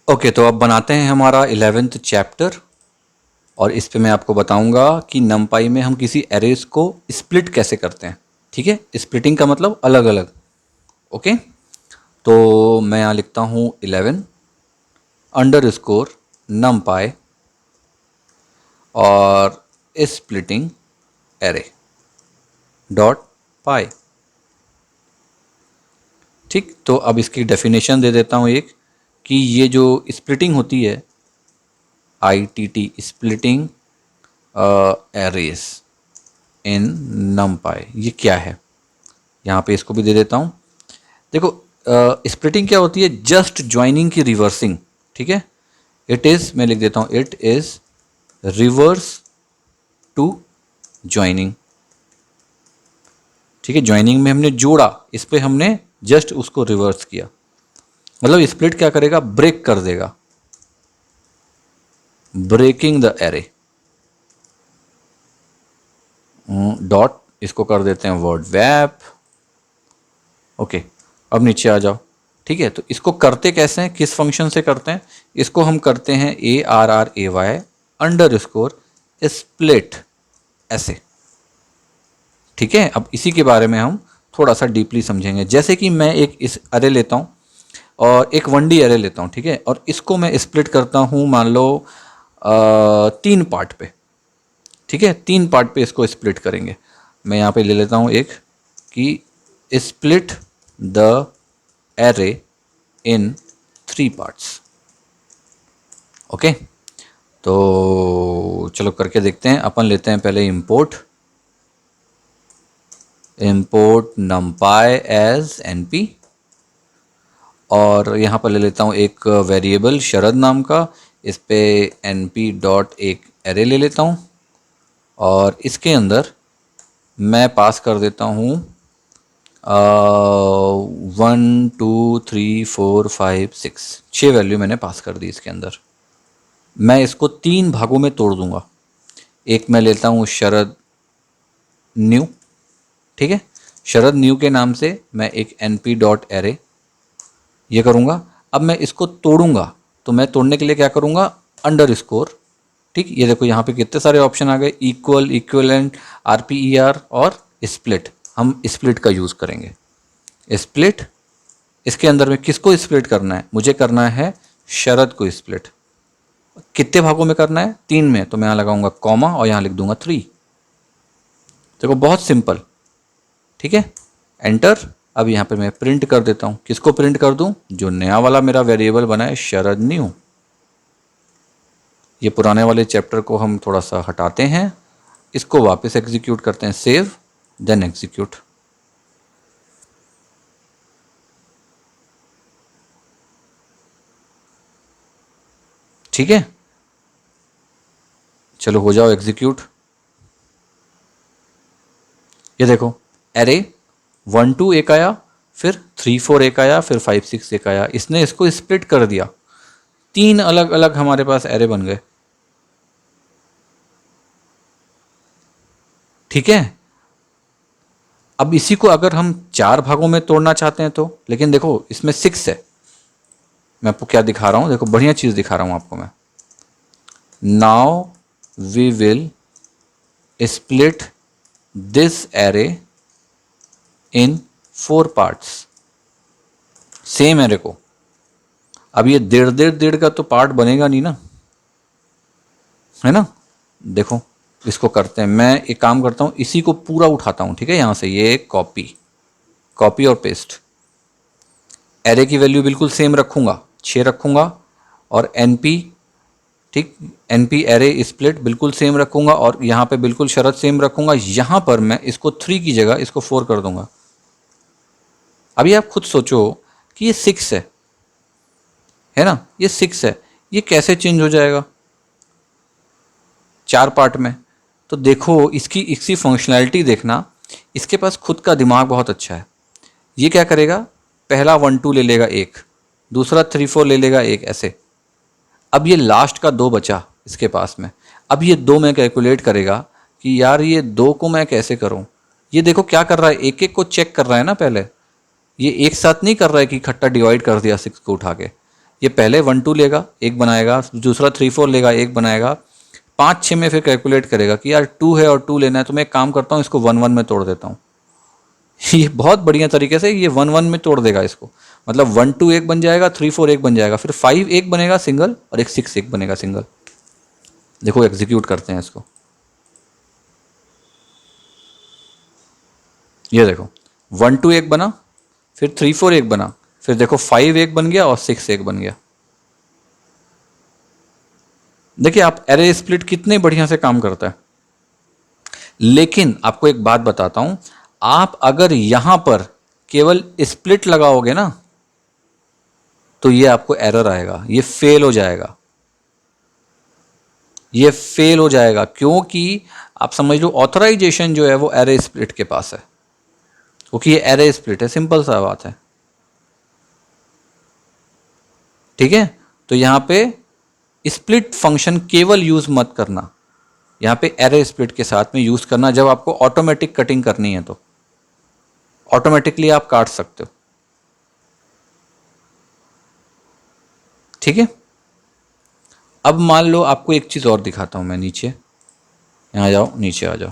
Okay, तो अब बनाते हैं हमारा 11th चैप्टर। और इस पे मैं आपको बताऊंगा कि नमपाई में हम किसी एरेस को स्प्लिट कैसे करते हैं। ठीक है, स्प्लिटिंग का मतलब अलग अलग। ओके, तो मैं यहाँ लिखता हूँ 11 अंडर स्कोर नमपाई और स्प्लिटिंग एरे डॉट पाई। ठीक, तो अब इसकी डेफिनेशन दे देता हूँ एक, कि ये जो स्प्लिटिंग होती है, ITT स्प्लिटिंग एरेस इन नमपाई, ये क्या है। यहाँ पे इसको भी दे देता हूँ। देखो, स्प्लिटिंग क्या होती है, जस्ट ज्वाइनिंग की रिवर्सिंग। ठीक है, इट इज़, मैं लिख देता हूँ, it is reverse to joining. ठीक है, ज्वाइनिंग में हमने जोड़ा, इस पे हमने जस्ट उसको रिवर्स किया। मतलब स्प्लिट क्या करेगा, ब्रेक कर देगा, ब्रेकिंग द एरे। डॉट, इसको कर देते हैं वर्ड वैप। ओके, अब नीचे आ जाओ। ठीक है, तो इसको करते कैसे हैं, किस फंक्शन से करते हैं। इसको हम करते हैं ARRAY अंडर स्कोर स्प्लिट, ऐसे। ठीक है, अब इसी के बारे में हम थोड़ा सा डीपली समझेंगे। जैसे कि मैं एक इस अरे लेता हूँ और एक 1D अरे लेता हूँ। ठीक है, और इसको मैं स्प्लिट करता हूँ, मान लो 3 पार्ट पे। ठीक है, 3 पार्ट पे इसको स्प्लिट करेंगे। मैं यहाँ पे ले लेता हूँ एक, कि split the array in 3 parts. Okay, तो चलो करके देखते हैं। अपन लेते हैं पहले इंपोर्ट numpy एज np, और यहाँ पर ले लेता हूँ एक वेरिएबल शरद नाम का। इस पे np डॉट एक एरे ले लेता हूँ, और इसके अंदर मैं पास कर देता हूँ 1 2 3 4 5 6, 6 वैल्यू मैंने पास कर दी इसके अंदर। मैं इसको 3 भागों में तोड़ दूंगा। एक मैं लेता हूँ शरद न्यू। ठीक है, शरद न्यू के नाम से मैं एक np डॉट एरे ये करूँगा। अब मैं इसको तोड़ूंगा, तो मैं तोड़ने के लिए क्या करूँगा, अंडर स्कोर। ठीक, ये देखो यहाँ पे कितने सारे ऑप्शन आ गए, इक्वल, इक्वलेंट, RPER और स्प्लिट। हम स्प्लिट का यूज़ करेंगे। स्प्लिट, इसके अंदर में किसको स्प्लिट करना है, मुझे करना है शरद को स्प्लिट। कितने भागों में करना है, 3 में। तो मैं यहाँ लगाऊंगा कॉमा और यहाँ लिख दूंगा 3। देखो, बहुत सिंपल। ठीक है, एंटर। अब यहाँ पे मैं प्रिंट कर देता हूँ। किसको प्रिंट कर दूँ, जो नया वाला मेरा वेरिएबल बना है शरद न्यू। ये पुराने वाले चैप्टर को हम थोड़ा सा हटाते हैं, इसको वापस एग्जीक्यूट करते हैं, सेव देन एग्जीक्यूट। ठीक है, चलो हो जाओ एग्जीक्यूट। ये देखो, एरे 1 2 एक आया, फिर 3 4 एक आया, फिर 5 6 एक आया। इसने इसको स्प्लिट कर दिया, 3 अलग अलग हमारे पास एरे बन गए। ठीक है, अब इसी को अगर हम 4 भागों में तोड़ना चाहते हैं तो, लेकिन देखो इसमें 6 है। मैं आपको क्या दिखा रहा हूं, देखो बढ़िया चीज दिखा रहा हूं आपको मैं। Now we will split this array in 4 parts, same array को। अब ये 1.5 का तो पार्ट बनेगा नहीं ना, है ना। देखो, इसको करते हैं, मैं एक काम करता हूँ, इसी को पूरा उठाता हूँ। ठीक है, यहाँ से ये कॉपी, कॉपी और पेस्ट। एरे की वैल्यू बिल्कुल सेम रखूँगा, 6 रखूँगा, और np, ठीक, np एरे स्प्लिट बिल्कुल सेम रखूँगा, और यहाँ पे बिल्कुल शरत सेम रखूँगा। यहाँ पर मैं इसको 3 की जगह इसको 4 कर दूँगा। अभी आप खुद सोचो कि ये 6 है ना, ये 6 है, ये कैसे चेंज हो जाएगा 4 पार्ट में। तो देखो, इसकी फंक्शनैलिटी देखना, इसके पास खुद का दिमाग बहुत अच्छा है। ये क्या करेगा, पहला 1 2 ले लेगा एक, दूसरा 3 4 ले लेगा एक, ऐसे। अब ये लास्ट का 2 बचा इसके पास में। अब ये 2 में कैलकुलेट करेगा कि यार ये 2 को मैं कैसे करूं। ये देखो क्या कर रहा है, एक एक को चेक कर रहा है ना। पहले ये एक साथ नहीं कर रहा है कि इकट्ठा डिवाइड कर दिया 6 को उठा के। ये पहले 1 2 लेगा, एक बनाएगा, दूसरा 3 4 लेगा, एक बनाएगा, 5 6 में फिर कैलकुलेट करेगा कि यार 2 है और 2 लेना है, तो मैं एक काम करता हूँ, इसको 1 1 में तोड़ देता हूँ। ये बहुत बढ़िया तरीके से ये 1 1 में तोड़ देगा इसको, मतलब 1 2 एक बन जाएगा, 3 4 एक बन जाएगा, फिर 5 एक बनेगा सिंगल, और एक 6 एक बनेगा सिंगल। देखो एग्जीक्यूट करते हैं इसको, ये देखो 1 2 एक बना, फिर 3 4 एक बना, फिर देखो 5 एक बन गया और 6 एक बन गया। देखिए आप एरे स्प्लिट कितने बढ़िया से काम करता है। लेकिन आपको एक बात बताता हूं, आप अगर यहां पर केवल स्प्लिट लगाओगे ना, तो ये आपको एरर आएगा, ये फेल हो जाएगा, ये फेल हो जाएगा, क्योंकि आप समझ लो ऑथराइजेशन जो है वो एरे स्प्लिट के पास है, क्योंकि ये एरे स्प्लिट है, सिंपल सा बात है। ठीक है, तो यहां पे स्प्लिट फंक्शन केवल यूज मत करना, यहां पे एरे स्प्लिट के साथ में यूज करना जब आपको ऑटोमेटिक कटिंग करनी है, तो ऑटोमेटिकली आप काट सकते हो। ठीक है, अब मान लो आपको एक चीज और दिखाता हूं मैं, नीचे यहाँ जाओ, नीचे आ जाओ।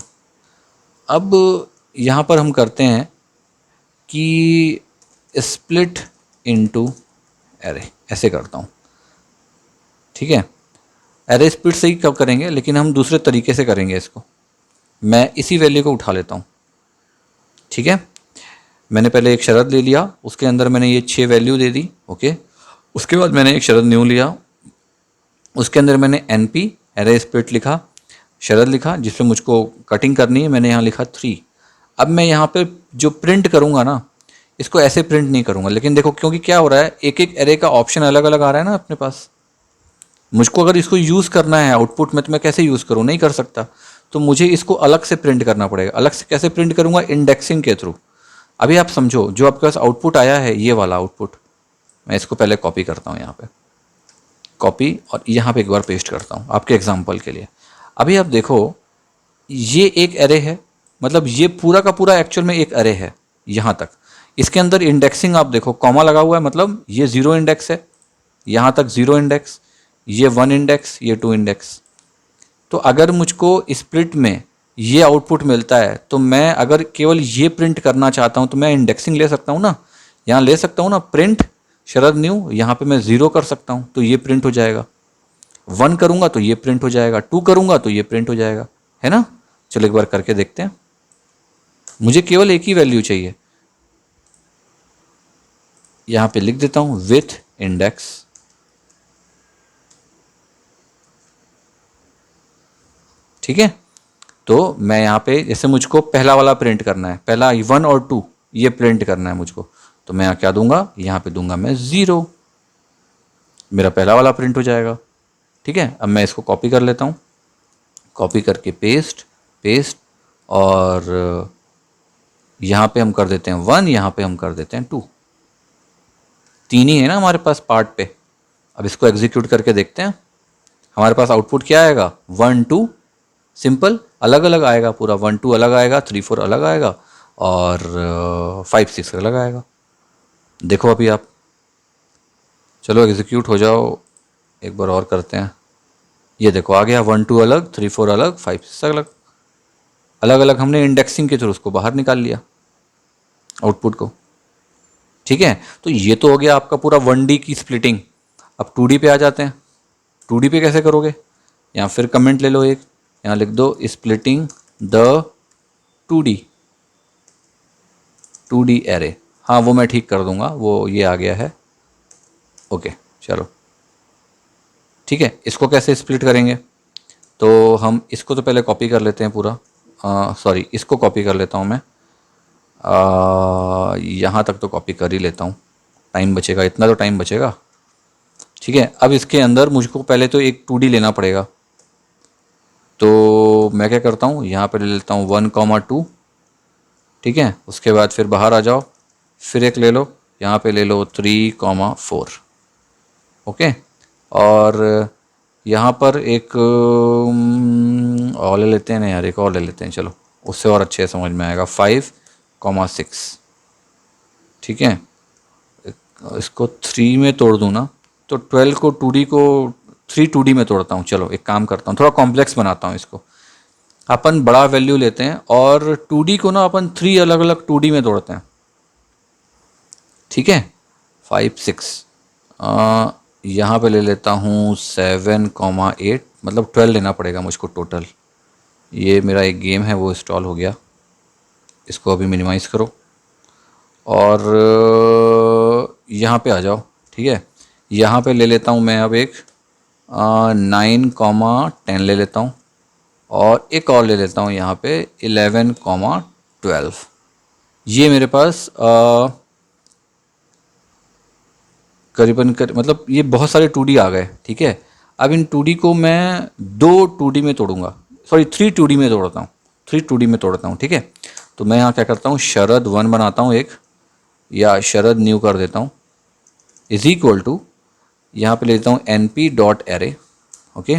अब यहां पर हम करते हैं कि स्प्लिट इनटू एरे, ऐसे करता हूं। ठीक है, एरे स्प्लिट से ही कब करेंगे, लेकिन हम दूसरे तरीके से करेंगे इसको। मैं इसी वैल्यू को उठा लेता हूं। ठीक है, मैंने पहले एक शरत ले लिया, उसके अंदर मैंने ये 6 वैल्यू दे दी। ओके, उसके बाद मैंने एक शरत न्यू लिया, उसके अंदर मैंने एनपी एरे स्प्लिट लिखा, शरत लिखा जिसपे मुझको कटिंग करनी है, मैंने यहाँ लिखा 3। अब मैं यहाँ पे जो प्रिंट करूँगा ना, इसको ऐसे प्रिंट नहीं करूँगा, लेकिन देखो क्योंकि क्या हो रहा है, एक एक एरे का ऑप्शन अलग अलग आ रहा है ना अपने पास। मुझको अगर इसको यूज़ करना है आउटपुट में, तो मैं कैसे यूज़ करूँ, नहीं कर सकता, तो मुझे इसको अलग से प्रिंट करना पड़ेगा। अलग से कैसे प्रिंट करूँगा, इंडेक्सिंग के थ्रू। अभी आप समझो, जो आपके पास आउटपुट आया है, ये वाला आउटपुट, मैं इसको पहले कॉपी करता हूँ यहाँ पे, कॉपी, और यहाँ पे एक बार पेस्ट करता हूँ आपके एग्जाम्पल के लिए। अभी आप देखो, ये एक एरे है, मतलब ये पूरा का पूरा एक्चुअल में एक एरे है यहाँ तक। इसके अंदर इंडेक्सिंग आप देखो, कॉमा लगा हुआ है, मतलब ये 0 इंडेक्स है, यहाँ तक 0 इंडेक्स, ये 1 इंडेक्स, ये 2 इंडेक्स। तो अगर मुझको स्प्लिट में ये आउटपुट मिलता है, तो मैं अगर केवल ये प्रिंट करना चाहता हूँ, तो मैं इंडेक्सिंग ले सकता हूँ ना, यहाँ ले सकता हूँ ना, प्रिंट शरद न्यू, यहाँ पे मैं 0 कर सकता हूँ, तो ये प्रिंट हो जाएगा। 1 करूँगा तो ये प्रिंट हो जाएगा, 2 करूँगा तो ये प्रिंट हो जाएगा, है ना। चलो एक बार करके देखते हैं। मुझे केवल एक ही वैल्यू चाहिए, यहाँ पे लिख देता हूँ विथ इंडेक्स। ठीक है, तो मैं यहाँ पे जैसे मुझको पहला वाला प्रिंट करना है, पहला 1 और 2 ये प्रिंट करना है मुझको, तो मैं यहाँ क्या दूंगा, यहाँ पे दूंगा मैं 0, मेरा पहला वाला प्रिंट हो जाएगा। ठीक है, अब मैं इसको कॉपी कर लेता हूँ, कॉपी करके पेस्ट, पेस्ट, और यहाँ पे हम कर देते हैं 1, यहाँ पे हम कर देते हैं 2। 3 ही है ना हमारे पास पार्ट पे। अब इसको एग्जीक्यूट करके देखते हैं, हमारे पास आउटपुट क्या आएगा, 1 2, सिंपल, अलग अलग आएगा पूरा, 1 2 अलग आएगा, 3 4 अलग आएगा, और 5 6 अलग आएगा। देखो अभी आप, चलो एग्जीक्यूट हो जाओ, एक बार और करते हैं। ये देखो आ गया, 1 2 अलग, 3 4 अलग, 5 6 अलग, अलग अलग हमने इंडेक्सिंग के थ्रू उसको बाहर निकाल लिया आउटपुट को। ठीक है, तो ये तो हो गया आपका पूरा 1D की स्प्लिटिंग। अब 2D पे आ जाते हैं। 2D पे कैसे करोगे, यहाँ फिर कमेंट ले लो एक, यहाँ लिख दो splitting the 2D 2D array. हाँ वो मैं ठीक कर दूंगा, वो ये आ गया है। ओके चलो ठीक है, इसको कैसे स्प्लिट करेंगे, तो हम इसको तो पहले कॉपी कर लेते हैं पूरा, सॉरी इसको कॉपी कर लेता हूँ मैं, यहाँ तक तो कॉपी कर ही लेता हूँ, टाइम बचेगा, इतना तो टाइम बचेगा। ठीक है, अब इसके अंदर मुझको पहले तो एक 2D लेना पड़ेगा, तो मैं क्या करता हूँ, यहाँ पे ले लेता हूँ 1 2। ठीक है, उसके बाद फिर बाहर आ जाओ, फिर एक ले लो, यहाँ पे ले लो 3 4। ओके, और यहाँ पर एक और ले लेते हैं ना यार, एक और ले लेते हैं, चलो उससे और अच्छे समझ में आएगा, 5 6। ठीक है, इसको 3 में तोड़ दूँ ना, तो 12 को 2D को 3 2D में तोड़ता हूँ। चलो एक काम करता हूँ, थोड़ा कॉम्प्लेक्स बनाता हूँ इसको। अपन बड़ा वैल्यू लेते हैं और 2D को ना अपन 3 अलग अलग 2D में तोड़ते हैं, ठीक है। 5 6 यहाँ पे ले लेता हूँ 7 8, मतलब 12 लेना पड़ेगा मुझको टोटल। ये मेरा एक गेम है वो इंस्टॉल हो गया, इसको अभी मिनिमाइज़ करो और यहाँ पे आ जाओ, ठीक है। यहाँ पे ले लेता हूँ मैं अब एक 9 10 ले लेता हूँ और एक और ले लेता हूँ यहाँ पे 11 12। ये मेरे पास मतलब ये बहुत सारे 2D आ गए, ठीक है। अब इन 2D को मैं 2 2D में तोड़ूंगा, सॉरी 3 2D में तोड़ता हूँ, 3 2D में तोड़ता हूँ, ठीक है। तो मैं यहाँ क्या करता हूँ, शरद 1 बनाता हूँ एक, या शरद न्यू कर देता हूँ, इज इक्वल टू, यहाँ पे ले लेता हूँ np.array, ओके।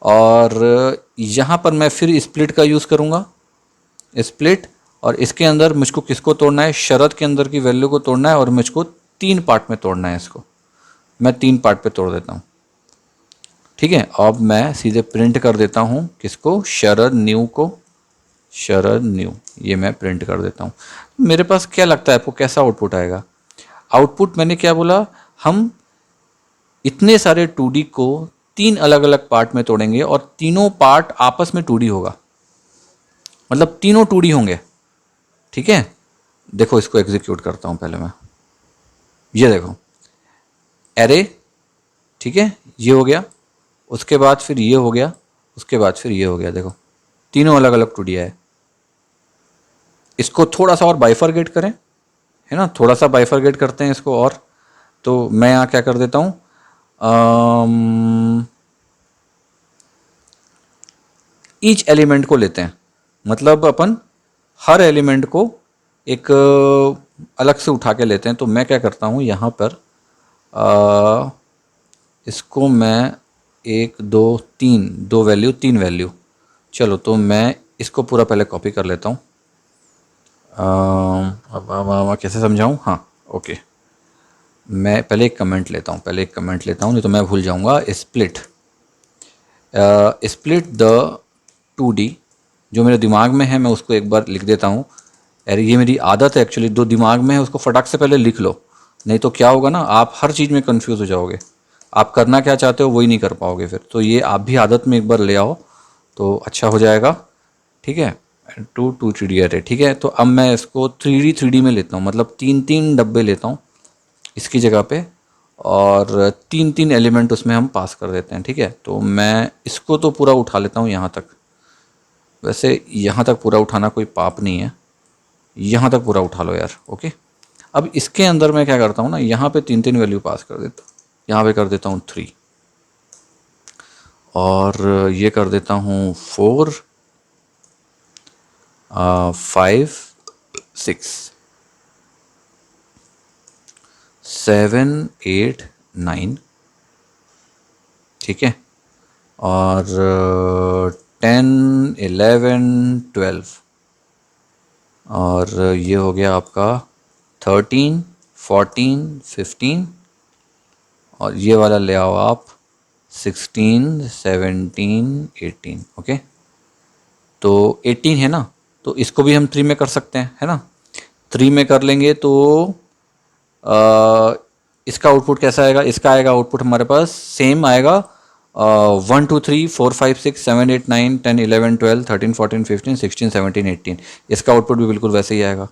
और यहाँ पर मैं फिर स्प्लिट का यूज़ करूँगा, स्प्लिट, और इसके अंदर मुझको किसको तोड़ना है, शरद के अंदर की वैल्यू को तोड़ना है और मुझको 3 पार्ट में तोड़ना है इसको। मैं 3 पार्ट पे तोड़ देता हूँ, ठीक है। अब मैं सीधे प्रिंट कर देता हूँ किसको, शरद न्यू को, शरद न्यू, ये मैं प्रिंट कर देता हूँ। मेरे पास क्या लगता है आपको कैसा आउटपुट आएगा? आउटपुट मैंने क्या बोला, हम इतने सारे 2D को 3 अलग अलग पार्ट में तोड़ेंगे और तीनों पार्ट आपस में 2D होगा, मतलब तीनों 2D होंगे, ठीक है। देखो इसको एग्जीक्यूट करता हूँ पहले मैं, ये देखो एरे, ठीक है, ये हो गया, उसके बाद फिर ये हो गया, उसके बाद फिर ये हो गया, देखो तीनों अलग अलग 2D है। इसको थोड़ा सा और बाइफरगेट करें, है ना, थोड़ा सा बाइफरगेट करते हैं इसको और। तो मैं यहाँ क्या कर देता हूँ, ईच एलिमेंट को लेते हैं, मतलब अपन हर एलिमेंट को एक अलग से उठा के लेते हैं। तो मैं क्या करता हूँ यहाँ पर इसको मैं 1 2 3 2 वैल्यू 3 वैल्यू, चलो तो मैं इसको पूरा पहले कॉपी कर लेता हूँ। अब कैसे समझाऊँ, हाँ ओके, मैं पहले एक कमेंट लेता हूँ, नहीं तो मैं भूल जाऊँगा। स्प्लिट, स्प्लिट द 2D, जो मेरे दिमाग में है मैं उसको एक बार लिख देता हूँ। अरे ये मेरी आदत है एक्चुअली, जो दिमाग में है उसको फटाक से पहले लिख लो, नहीं तो क्या होगा ना, आप हर चीज़ में कंफ्यूज हो जाओगे, आप करना क्या चाहते हो वही नहीं कर पाओगे फिर। तो ये आप भी आदत में एक बार ले आओ तो अच्छा हो जाएगा, ठीक है। 2 3D अरे, ठीक है। तो अब मैं इसको 3D में लेता हूँ, मतलब 3 डब्बे लेता हूँ इसकी जगह पे, और 3 एलिमेंट उसमें हम पास कर देते हैं, ठीक है। तो मैं इसको तो पूरा उठा लेता हूँ यहाँ तक, वैसे यहाँ तक पूरा उठाना कोई पाप नहीं है, यहाँ तक पूरा उठा लो यार, ओके। अब इसके अंदर मैं क्या करता हूँ ना, यहाँ पे 3 वैल्यू पास कर देता हूँ, यहाँ पे कर देता हूँ 3, और ये कर देता हूँ 4 5 6 7 8 9, ठीक है। और 10 11 12, और ये हो गया आपका 13 14 15, और ये वाला ले आओ आप 16 17 18, ओके। तो 18 है ना, तो इसको भी हम 3 में कर सकते हैं, है ना। 3 में कर लेंगे तो इसका आउटपुट कैसा आएगा, इसका आएगा आउटपुट हमारे पास सेम आएगा, 1 2 3 4 5 6 7 8 9 10 11 12 13 14 15 16 17 18, इसका आउटपुट भी बिल्कुल वैसे ही आएगा।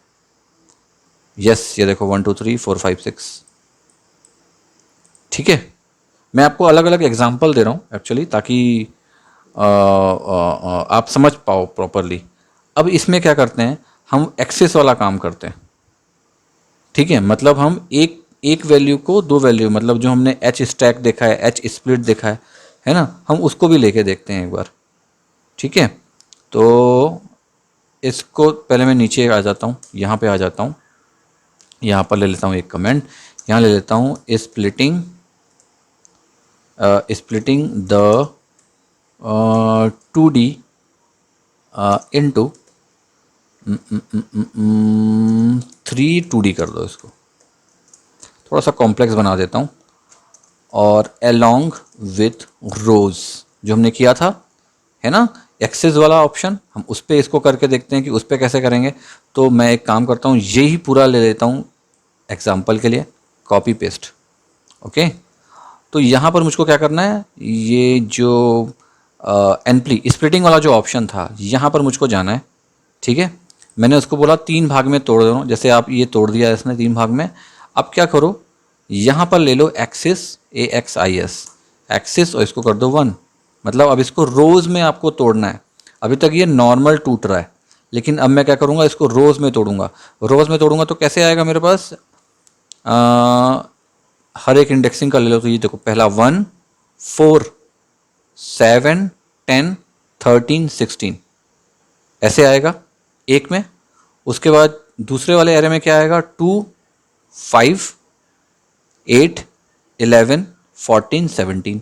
यस, ये देखो 1 2 3 4 5 6, ठीक है। मैं आपको अलग अलग एग्जाम्पल दे रहा हूँ एक्चुअली, ताकि आप समझ पाओ प्रॉपरली। अब इसमें क्या करते हैं, हम एक्सेस वाला काम करते हैं, ठीक है। मतलब हम एक एक वैल्यू को 2 वैल्यू, मतलब जो हमने एच स्टैक देखा है, एच स्प्लिट देखा है ना, हम उसको भी लेके देखते हैं एक बार, ठीक है। तो इसको पहले मैं नीचे आ जाता हूँ, यहाँ पे आ जाता हूँ, यहाँ पर ले लेता हूँ एक कमेंट, यहाँ ले लेता हूँ splitting, splitting the 2D into 3 2D कर दो, इसको थोड़ा सा कॉम्प्लेक्स बना देता हूँ। और along with rows जो हमने किया था, है ना, एक्सेस वाला ऑप्शन, हम उस पर इसको करके देखते हैं कि उस पर कैसे करेंगे। तो मैं एक काम करता हूँ, यही पूरा ले लेता हूँ एग्जाम्पल के लिए, कॉपी पेस्ट। ओके, तो यहाँ पर मुझको क्या करना है, ये जो एनप्ली स्प्लिटिंग वाला जो ऑप्शन था यहाँ पर मुझको जाना है। ठीक है, मैंने उसको बोला 3 भाग में तोड़ दो, जैसे आप ये तोड़ दिया इसने 3 भाग में। अब क्या करो, यहाँ पर ले लो एक्सिस, AXIS एक्सिस, और इसको कर दो 1। मतलब अब इसको रोज़ में आपको तोड़ना है। अभी तक ये नॉर्मल टूट रहा है, लेकिन अब मैं क्या करूँगा, इसको रोज़ में तोड़ूंगा। रोज़ में तोड़ूंगा तो कैसे आएगा मेरे पास, हर एक इंडेक्सिंग का ले लो तो ये देखो, पहला 1 4 7 10 13 16 ऐसे आएगा एक में। उसके बाद दूसरे वाले एरे में क्या आएगा, 2 5 8 11 14 17।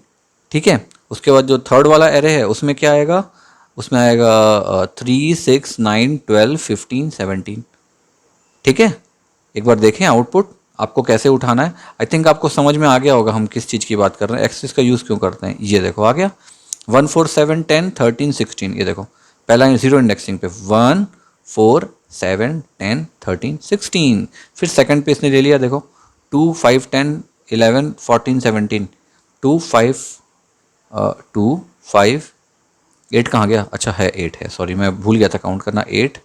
ठीक है, उसके बाद जो थर्ड वाला एरे है उसमें क्या आएगा, उसमें आएगा 3 6 9 12 15 17। ठीक है, एक बार देखें आउटपुट आपको कैसे उठाना है। आई थिंक आपको समझ में आ गया होगा हम किस चीज़ की बात कर रहे हैं, एक्सिस का यूज़ क्यों करते हैं। ये देखो आ गया 1 4 7 10 13 16। ये देखो पहला जीरो इंडेक्सिंग पे 1 4 7 10 13 16। फिर सेकंड पे इसने ले लिया, देखो 2 5 10 11 14 17। 2 5 2 5 8 कहाँ गया, अच्छा है 8 है, सॉरी मैं भूल गया था काउंट करना। 8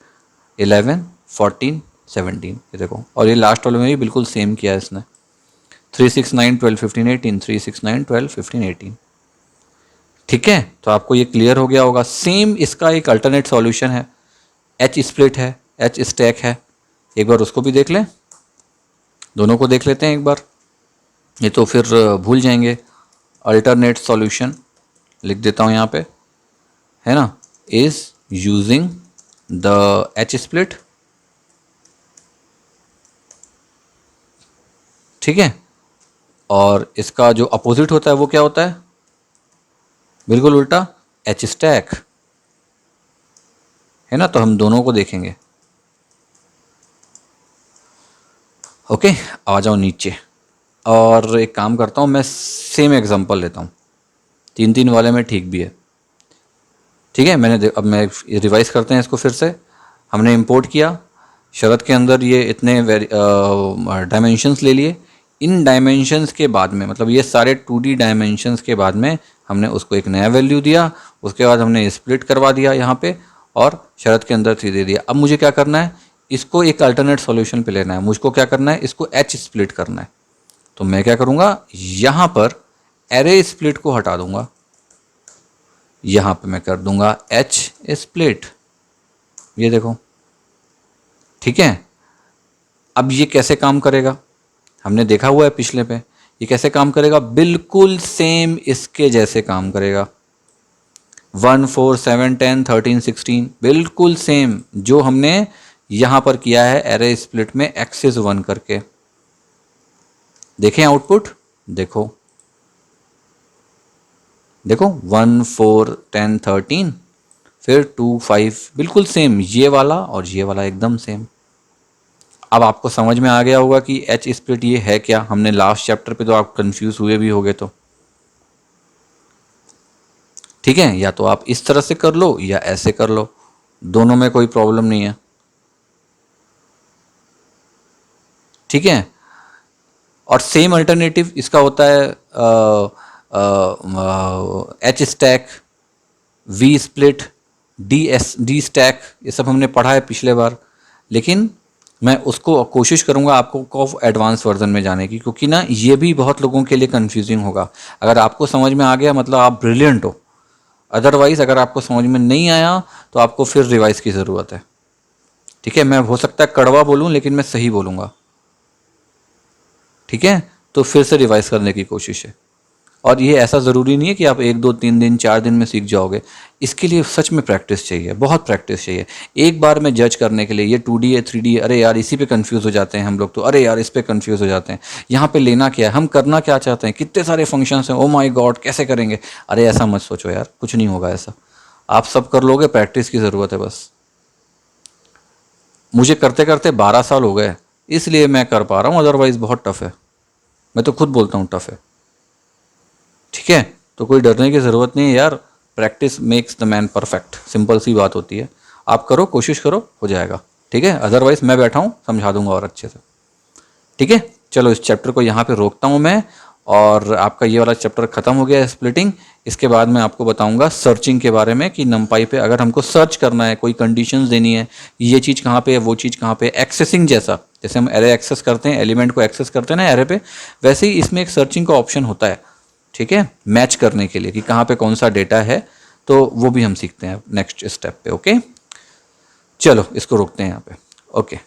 11 14 17। ये देखो, और ये लास्ट वाले में भी बिल्कुल सेम किया है इसने, 3 6 9 12 15 18 3 6 9 12 15 18। ठीक है, तो आपको ये क्लियर हो गया होगा। सेम इसका एक अल्टरनेट सॉल्यूशन है, एच स्प्लिट है, एच स्टैक है। एक बार उसको भी देख लें, दोनों को देख लेते हैं एक बार, ये तो फिर भूल जाएंगे। अल्टरनेट सॉल्यूशन लिख देता हूँ यहाँ पे, है ना, is using the H split. ठीक है, और इसका जो अपोजिट होता है वो क्या होता है, बिल्कुल उल्टा, एच स्टैक, है ना। तो हम दोनों को देखेंगे। ओके, आ जाओ नीचे, और एक काम करता हूँ, मैं सेम एग्जांपल लेता हूँ, 3 3 वाले में ठीक भी है। ठीक है, अब मैं रिवाइज करते हैं इसको फिर से। हमने इंपोर्ट किया, शरत के अंदर ये इतने डायमेंशंस ले लिए। इन डायमेंशंस के बाद में, मतलब ये सारे 2D डायमेंशंस के बाद में हमने उसको एक नया वैल्यू दिया। उसके बाद हमने स्प्लिट करवा दिया यहाँ पे, और शरत के अंदर 3 दे दिया। अब मुझे क्या करना है, इसको एक अल्टरनेट सॉल्यूशन पे लेना है। मुझको क्या करना है, इसको एच स्प्लिट करना है। तो मैं क्या करूँगा, यहाँ पर एरे स्प्लिट को हटा दूंगा, यहाँ पे मैं कर दूंगा एच स्प्लिट। ये देखो, ठीक है। अब ये कैसे काम करेगा, हमने देखा हुआ है पिछले पे, ये कैसे काम करेगा, बिल्कुल सेम इसके जैसे काम करेगा। 1 4 7 10 13 16 बिल्कुल सेम जो हमने यहाँ पर किया है एरे स्प्लिट में एक्सिस 1 करके। देखें आउटपुट, देखो देखो 1 4 10 13, फिर 2 5, बिल्कुल सेम, ये वाला और ये वाला एकदम सेम। अब आपको समझ में आ गया होगा कि एच स्प्लिट ये है क्या। हमने लास्ट चैप्टर पे तो आप कंफ्यूज हुए भी होगे, तो ठीक है, या तो आप इस तरह से कर लो या ऐसे कर लो, दोनों में कोई प्रॉब्लम नहीं है। ठीक है, और सेम अल्टरनेटिव इसका होता है H stack, we split, D stack, ये सब हमने पढ़ा है पिछले बार। लेकिन मैं उसको कोशिश करूंगा आपको एडवांस वर्जन में जाने की, क्योंकि ना ये भी बहुत लोगों के लिए कंफ्यूजिंग होगा। अगर आपको समझ में आ गया मतलब आप ब्रिलियंट हो, अदरवाइज अगर आपको समझ में नहीं आया तो आपको फिर रिवाइज की ज़रूरत है। ठीक है, मैं हो सकता है कड़वा बोलूं लेकिन मैं सही बोलूँगा। ठीक है, तो फिर से रिवाइज करने की कोशिश है। और ये ऐसा ज़रूरी नहीं है कि आप 1 2 3 दिन 4 दिन में सीख जाओगे। इसके लिए सच में प्रैक्टिस चाहिए, बहुत प्रैक्टिस चाहिए। एक बार में जज करने के लिए ये 2D है 3D, अरे यार इसी पे कंफ्यूज हो जाते हैं हम लोग, तो अरे यार इस पे कंफ्यूज हो जाते हैं। यहाँ पे लेना क्या है, हम करना क्या चाहते हैं, कितने सारे फंक्शंस हैं, ओ माय गॉड कैसे करेंगे। अरे ऐसा मत सोचो यार, कुछ नहीं होगा ऐसा, आप सब कर लोगे, प्रैक्टिस की ज़रूरत है बस। मुझे करते करते 12 साल हो गए, इसलिए मैं कर पा रहा हूँ, अदरवाइज़ बहुत टफ है। मैं तो खुद बोलता हूँ टफ है। ठीक है, तो कोई डरने की ज़रूरत नहीं है यार, practice makes the man perfect, simple सी बात होती है। आप करो, कोशिश करो, हो जाएगा। ठीक है, अदरवाइज मैं बैठा हूँ, समझा दूंगा और अच्छे से। ठीक है, चलो इस चैप्टर को यहाँ पे रोकता हूँ मैं, और आपका ये वाला चैप्टर खत्म हो गया है स्प्लिटिंग। इसके बाद मैं आपको बताऊंगा सर्चिंग के बारे में कि नंपाई पे अगर हमको सर्च करना है, कोई कंडीशंस देनी है, ये चीज़ कहाँ पे है, वो चीज़ कहाँ पे, एक्सेसिंग जैसा, जैसे हम एरे एक्सेस करते हैं, एलिमेंट को एक्सेस करते हैं ना एरे पे, वैसे ही इसमें एक सर्चिंग का ऑप्शन होता है। ठीक है, मैच करने के लिए कि कहाँ पे कौन सा डेटा है, तो वो भी हम सीखते हैं नेक्स्ट स्टेप पे। ओके, चलो इसको रोकते हैं यहाँ पे। ओके।